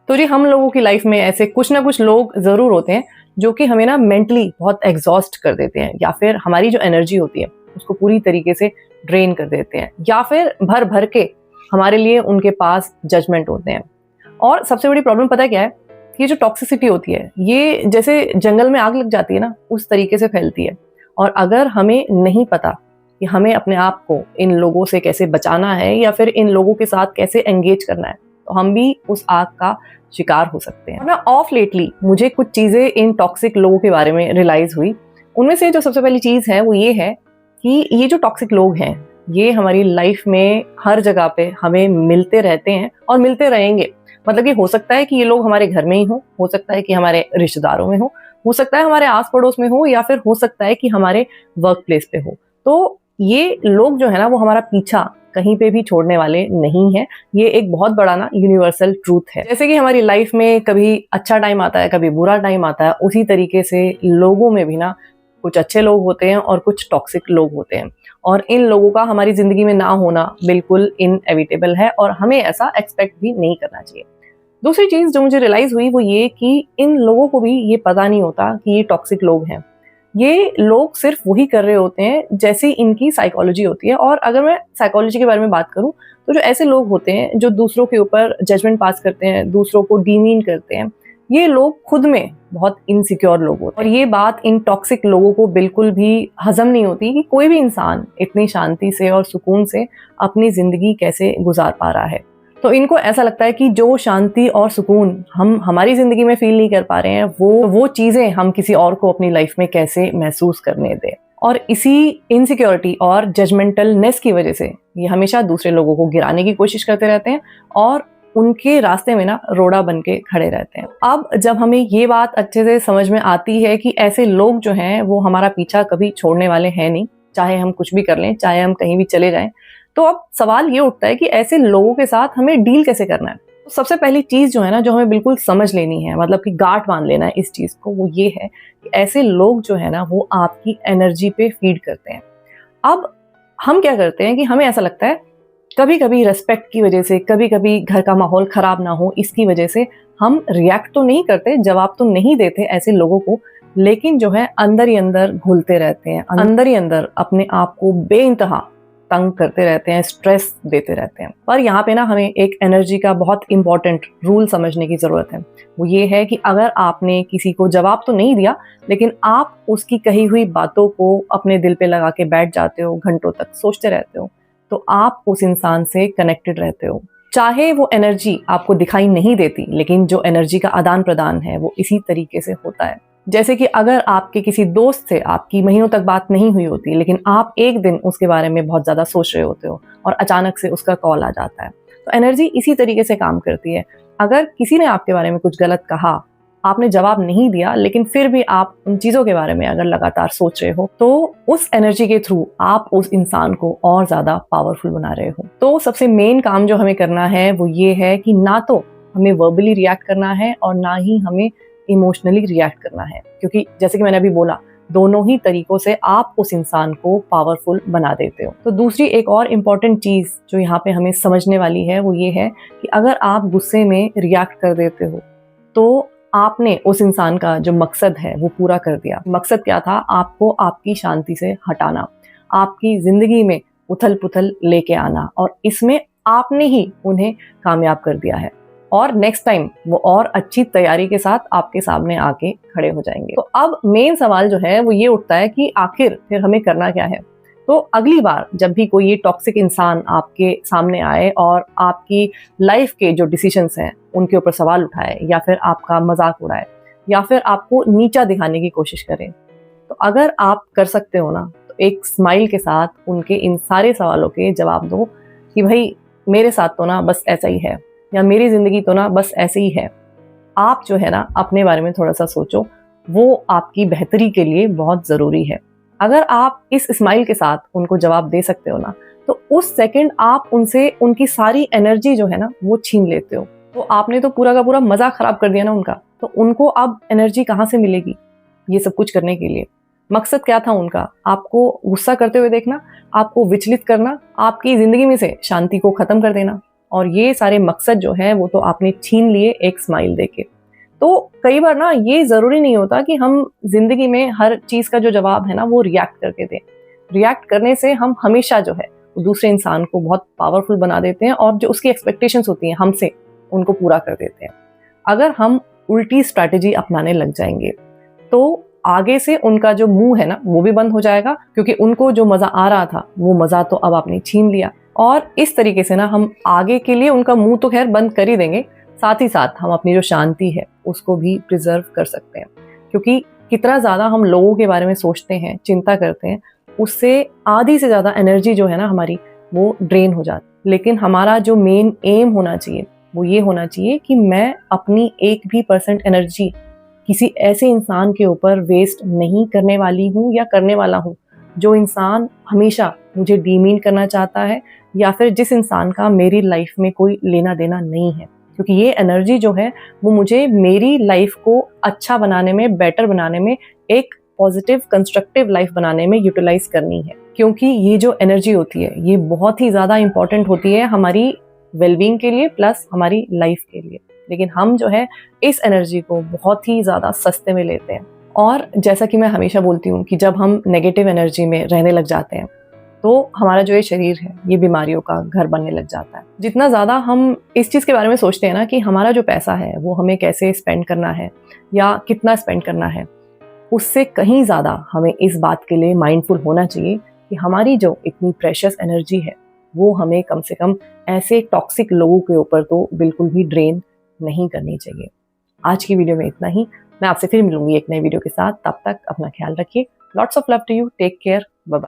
तो जी हम लोगों की लाइफ में ऐसे कुछ ना कुछ लोग ज़रूर होते हैं जो कि हमें ना मेंटली बहुत एग्जॉस्ट कर देते हैं, या फिर हमारी जो एनर्जी होती है उसको पूरी तरीके से ड्रेन कर देते हैं, या फिर भर भर के हमारे लिए उनके पास जजमेंट होते हैं। और सबसे बड़ी प्रॉब्लम पता है क्या है? ये जो टॉक्सिसिटी होती है ये जैसे जंगल में आग लग जाती है ना, उस तरीके से फैलती है। और अगर हमें नहीं पता कि हमें अपने आप को इन लोगों से कैसे बचाना है या फिर इन लोगों के साथ कैसे एंगेज करना है, तो हम भी उस आग का शिकार हो सकते हैं। और ना ऑफ लेटली मुझे कुछ चीज़ें इन टॉक्सिक लोगों के बारे में रियलाइज़ हुई। उनमें से जो सबसे पहली चीज़ है वो ये है कि ये जो टॉक्सिक लोग हैं, ये हमारी लाइफ में हर जगह पे हमें मिलते रहते हैं और मिलते रहेंगे। मतलब कि हो सकता है कि ये लोग हमारे घर में ही हो सकता है कि हमारे रिश्तेदारों में हो सकता है हमारे आस-पड़ोस में हो, या फिर हो सकता है कि हमारे वर्क प्लेस पे हो। तो ये लोग जो है ना वो हमारा पीछा कहीं पे भी छोड़ने वाले नहीं हैं। ये एक बहुत बड़ा ना यूनिवर्सल ट्रूथ है। जैसे कि हमारी लाइफ में कभी अच्छा टाइम आता है, कभी बुरा टाइम आता है, उसी तरीके से लोगों में भी ना कुछ अच्छे लोग होते हैं और कुछ टॉक्सिक लोग होते हैं। और इन लोगों का हमारी ज़िंदगी में ना होना बिल्कुल इनएविटेबल है और हमें ऐसा एक्सपेक्ट भी नहीं करना चाहिए। दूसरी चीज़ जो मुझे रियलाइज़ हुई वो ये कि इन लोगों को भी ये पता नहीं होता कि ये टॉक्सिक लोग हैं। ये लोग सिर्फ वही कर रहे होते हैं जैसे इनकी साइकोलॉजी होती है। और अगर मैं साइकोलॉजी के बारे में बात करूँ, तो जो ऐसे लोग होते हैं जो दूसरों के ऊपर जजमेंट पास करते हैं, दूसरों को डीमीन करते हैं, ये लोग खुद में बहुत इनसिक्योर लोग होते हैं। और ये बात इन टॉक्सिक लोगों को बिल्कुल भी हजम नहीं होती कि कोई भी इंसान इतनी शांति से और सुकून से अपनी ज़िंदगी कैसे गुजार पा रहा है। तो इनको ऐसा लगता है कि जो शांति और सुकून हम हमारी ज़िंदगी में फ़ील नहीं कर पा रहे हैं, वो चीज़ें हम किसी और को अपनी लाइफ में कैसे महसूस करने दें। और इसी इनसिक्योरिटी और जजमेंटलनेस की वजह से ये हमेशा दूसरे लोगों को गिराने की कोशिश करते रहते हैं और उनके रास्ते में ना रोड़ा बन के खड़े रहते हैं। अब जब हमें ये बात अच्छे से समझ में आती है कि ऐसे लोग जो हैं वो हमारा पीछा कभी छोड़ने वाले हैं नहीं, चाहे हम कुछ भी कर लें, चाहे हम कहीं भी चले जाएं, तो अब सवाल ये उठता है कि ऐसे लोगों के साथ हमें डील कैसे करना है। तो सबसे पहली चीज़ जो है ना, जो हमें बिल्कुल समझ लेनी है, मतलब कि गांठ बांध लेना है इस चीज़ को, वो ये है कि ऐसे लोग जो है ना वो आपकी एनर्जी पे फीड करते हैं। अब हम क्या करते हैं कि हमें ऐसा लगता है कभी-कभी रिस्पेक्ट की वजह से, कभी-कभी घर का माहौल खराब ना हो इसकी वजह से हम रिएक्ट तो नहीं करते, जवाब तो नहीं देते ऐसे लोगों को, लेकिन जो है अंदर ही अंदर घुलते रहते हैं, अंदर ही अंदर अपने आप को बेइंतहा तंग करते रहते हैं, स्ट्रेस देते रहते हैं। पर यहाँ पे ना हमें एक एनर्जी का बहुत इंपॉर्टेंट रूल समझने की ज़रूरत है। वो ये है कि अगर आपने किसी को जवाब तो नहीं दिया, लेकिन आप उसकी कही हुई बातों को अपने दिल पे लगा के बैठ जाते हो, घंटों तक सोचते रहते हो, तो आप उस इंसान से कनेक्टेड रहते हो। चाहे वो एनर्जी आपको दिखाई नहीं देती, लेकिन जो एनर्जी का आदान-प्रदान है वो इसी तरीके से होता है। जैसे कि अगर आपके किसी दोस्त से आपकी महीनों तक बात नहीं हुई होती, लेकिन आप एक दिन उसके बारे में बहुत ज़्यादा सोच रहे होते हो और अचानक से उसका कॉल आ जाता है, तो एनर्जी इसी तरीके से काम करती है। अगर किसी ने आपके बारे में कुछ गलत कहा, आपने जवाब नहीं दिया, लेकिन फिर भी आप उन चीज़ों के बारे में अगर लगातार सोच रहे हो, तो उस एनर्जी के थ्रू आप उस इंसान को और ज़्यादा पावरफुल बना रहे हो। तो सबसे मेन काम जो हमें करना है वो ये है कि ना तो हमें वर्बली रिएक्ट करना है और ना ही हमें इमोशनली रिएक्ट करना है, क्योंकि जैसे कि मैंने अभी बोला, दोनों ही तरीकों से आप उस इंसान को पावरफुल बना देते हो। तो दूसरी एक और इम्पॉर्टेंट चीज़ जो यहाँ पे हमें समझने वाली है वो ये है कि अगर आप गुस्से में रिएक्ट कर देते हो, तो आपने उस इंसान का जो मकसद है वो पूरा कर दिया। मकसद क्या था? आपको आपकी शांति से हटाना, आपकी ज़िंदगी में उथल-पुथल लेके आना, और इसमें आपने ही उन्हें कामयाब कर दिया है। और नेक्स्ट टाइम वो और अच्छी तैयारी के साथ आपके सामने आके खड़े हो जाएंगे। तो अब मेन सवाल जो है वो ये उठता है कि आखिर फिर हमें करना क्या है। तो अगली बार जब भी कोई ये टॉक्सिक इंसान आपके सामने आए और आपकी लाइफ के जो डिसीजंस हैं उनके ऊपर सवाल उठाए, या फिर आपका मजाक उड़ाए, या फिर आपको नीचा दिखाने की कोशिश करे, तो अगर आप कर सकते हो ना, तो एक स्माइल के साथ उनके इन सारे सवालों के जवाब दो कि भाई मेरे साथ तो ना बस ऐसा ही है, या मेरी ज़िंदगी तो ना बस ऐसे ही है। आप जो है ना अपने बारे में थोड़ा सा सोचो, वो आपकी बेहतरी के लिए बहुत ज़रूरी है। अगर आप इस स्माइल के साथ उनको जवाब दे सकते हो ना, तो उस सेकंड आप उनसे उनकी सारी एनर्जी जो है ना वो छीन लेते हो। तो आपने तो पूरा का पूरा मज़ा ख़राब कर दिया ना उनका, तो उनको अब एनर्जी कहाँ से मिलेगी ये सब कुछ करने के लिए? मकसद क्या था उनका? आपको गुस्सा करते हुए देखना, आपको विचलित करना, आपकी ज़िंदगी में से शांति को ख़त्म कर देना। और ये सारे मकसद जो है वो तो आपने छीन लिए एक स्माइल देके। तो कई बार ना ये ज़रूरी नहीं होता कि हम ज़िंदगी में हर चीज़ का जो जवाब है ना वो रिएक्ट करके दें। रिएक्ट करने से हम हमेशा जो है दूसरे इंसान को बहुत पावरफुल बना देते हैं और जो उसकी एक्सपेक्टेशंस होती हैं हमसे, उनको पूरा कर देते हैं। अगर हम उल्टी स्ट्रैटेजी अपनाने लग जाएंगे तो आगे से उनका जो मुंह है ना वो भी बंद हो जाएगा, क्योंकि उनको जो मज़ा आ रहा था वो मज़ा तो अब आपने छीन लिया। और इस तरीके से ना हम आगे के लिए उनका मुंह तो खैर बंद कर ही देंगे, साथ ही साथ हम अपनी जो शांति है उसको भी प्रिजर्व कर सकते हैं। क्योंकि कितना ज़्यादा हम लोगों के बारे में सोचते हैं, चिंता करते हैं, उससे आधी से ज़्यादा एनर्जी जो है ना हमारी वो ड्रेन हो जाती। लेकिन हमारा जो मेन एम होना चाहिए वो ये होना चाहिए कि मैं अपनी 1% एनर्जी किसी ऐसे इंसान के ऊपर वेस्ट नहीं करने वाली हूँ या करने वाला हूँ जो इंसान हमेशा मुझे डीमीन करना चाहता है, या फिर जिस इंसान का मेरी लाइफ में कोई लेना देना नहीं है। क्योंकि ये एनर्जी जो है वो मुझे मेरी लाइफ को अच्छा बनाने में, बेटर बनाने में, एक पॉजिटिव कंस्ट्रक्टिव लाइफ बनाने में यूटिलाइज करनी है। क्योंकि ये जो एनर्जी होती है ये बहुत ही ज़्यादा इंपॉर्टेंट होती है हमारी वेलबींग के लिए प्लस हमारी लाइफ के लिए। लेकिन हम जो है इस एनर्जी को बहुत ही ज़्यादा सस्ते में लेते हैं। और जैसा कि मैं हमेशा बोलती हूँ कि जब हम नेगेटिव एनर्जी में रहने लग जाते हैं तो हमारा जो ये शरीर है ये बीमारियों का घर बनने लग जाता है। जितना ज़्यादा हम इस चीज़ के बारे में सोचते हैं ना कि हमारा जो पैसा है वो हमें कैसे स्पेंड करना है या कितना स्पेंड करना है, उससे कहीं ज़्यादा हमें इस बात के लिए माइंडफुल होना चाहिए कि हमारी जो इतनी प्रेशियस एनर्जी है वो हमें कम से कम ऐसे टॉक्सिक लोगों के ऊपर तो बिल्कुल भी ड्रेन नहीं करनी चाहिए। आज की वीडियो में इतना ही। मैं आपसे फिर मिलूंगी एक नई वीडियो के साथ। तब तक अपना ख्याल रखिए। Lots of love to you. Take care. Bye bye.